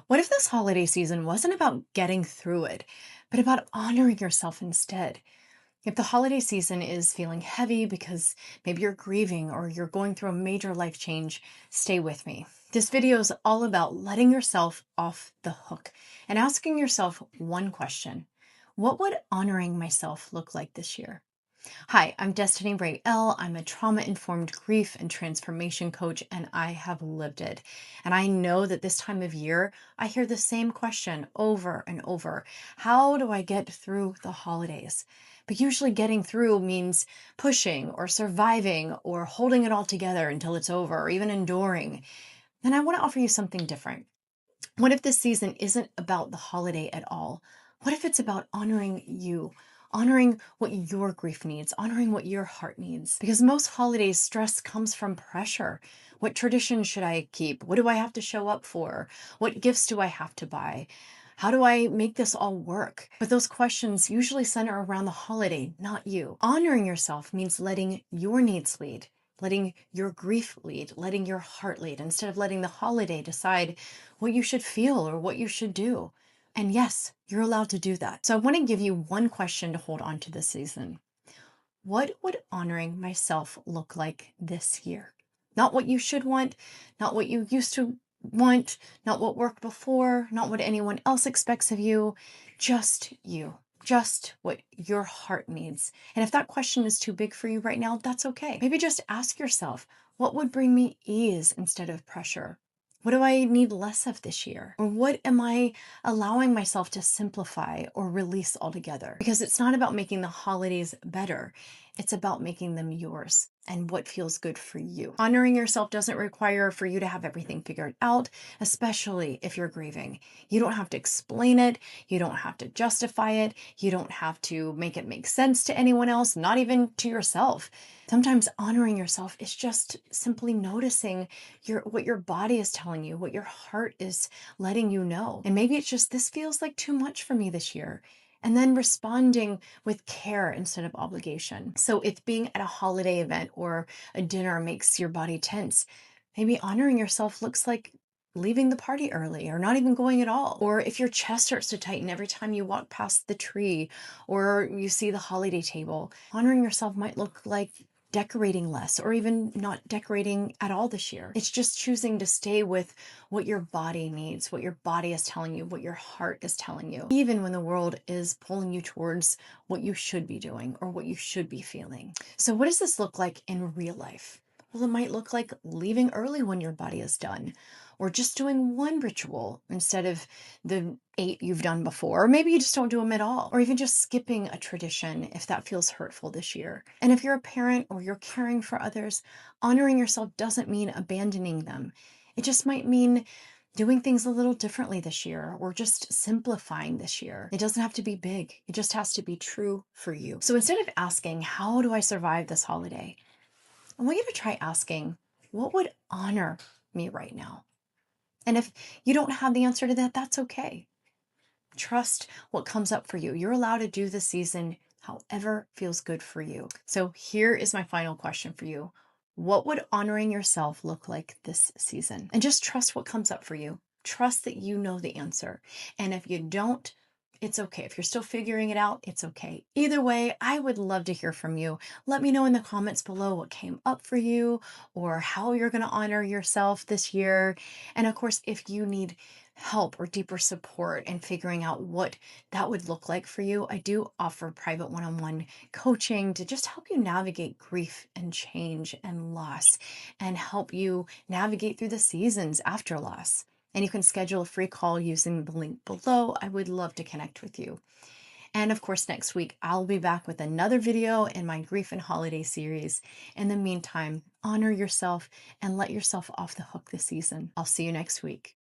What if this holiday season wasn't about getting through it, but about honoring yourself instead? If the holiday season is feeling heavy because maybe you're grieving or you're going through a major life change, stay with me. This video is all about letting yourself off the hook and asking yourself one question. What would honoring myself look like this year? Hi, I'm Destiny Ray L. I'm a trauma-informed grief and transformation coach, and I have lived it. And I know that this time of year, I hear the same question over and over. How do I get through the holidays? But usually getting through means pushing or surviving or holding it all together until it's over or even enduring. And I want to offer you something different. What if this season isn't about the holiday at all? What if it's about honoring you, honoring what your grief needs, honoring what your heart needs? Because most holidays, stress comes from pressure. What traditions should I keep? What do I have to show up for? What gifts do I have to buy? How do I make this all work? But those questions usually center around the holiday, not you. Honoring yourself means letting your needs lead, letting your grief lead, letting your heart lead, instead of letting the holiday decide what you should feel or what you should do. And yes, you're allowed to do that. So I want to give you one question to hold on to this season. What would honoring myself look like this year? Not what you should want, not what you used to want, not what worked before, not what anyone else expects of you, just you. Just what your heart needs. And if that question is too big for you right now, that's okay. Maybe just ask yourself, what would bring me ease instead of pressure? What do I need less of this year? Or what am I allowing myself to simplify or release altogether? Because it's not about making the holidays better. It's about making them yours and what feels good for you. Honoring yourself doesn't require for you to have everything figured out, especially if you're grieving. You don't have to explain it. You don't have to justify it. You don't have to make it make sense to anyone else, not even to yourself. Sometimes honoring yourself is just simply noticing what your body is telling you, what your heart is letting you know. And maybe it's just, this feels like too much for me this year. And then responding with care instead of obligation. So if being at a holiday event or a dinner makes your body tense, maybe honoring yourself looks like leaving the party early or not even going at all. Or if your chest starts to tighten every time you walk past the tree or you see the holiday table, honoring yourself might look like decorating less or even not decorating at all this year. It's just choosing to stay with what your body needs, what your body is telling you, what your heart is telling you, even when the world is pulling you towards what you should be doing or what you should be feeling. So what does this look like in real life? Well, it might look like leaving early when your body is done, or just doing one ritual instead of the 8 you've done before. Or maybe you just don't do them at all, or even just skipping a tradition if that feels hurtful this year. And if you're a parent or you're caring for others, honoring yourself doesn't mean abandoning them. It just might mean doing things a little differently this year or just simplifying this year. It doesn't have to be big. It just has to be true for you. So instead of asking, how do I survive this holiday? I want you to try asking, what would honor me right now? And if you don't have the answer to that, that's okay. Trust what comes up for you. You're allowed to do the season however feels good for you. So here is my final question for you. What would honoring yourself look like this season? And just trust what comes up for you. Trust that you know the answer. And if you don't, it's okay. If you're still figuring it out, it's okay. Either way, I would love to hear from you. Let me know in the comments below what came up for you or how you're going to honor yourself this year. And of course, if you need help or deeper support in figuring out what that would look like for you, I do offer private one-on-one coaching to just help you navigate grief and change and loss and help you navigate through the seasons after loss. And you can schedule a free call using the link below. I would love to connect with you. And of course, next week, I'll be back with another video in my grief and holiday series. In the meantime, honor yourself and let yourself off the hook this season. I'll see you next week.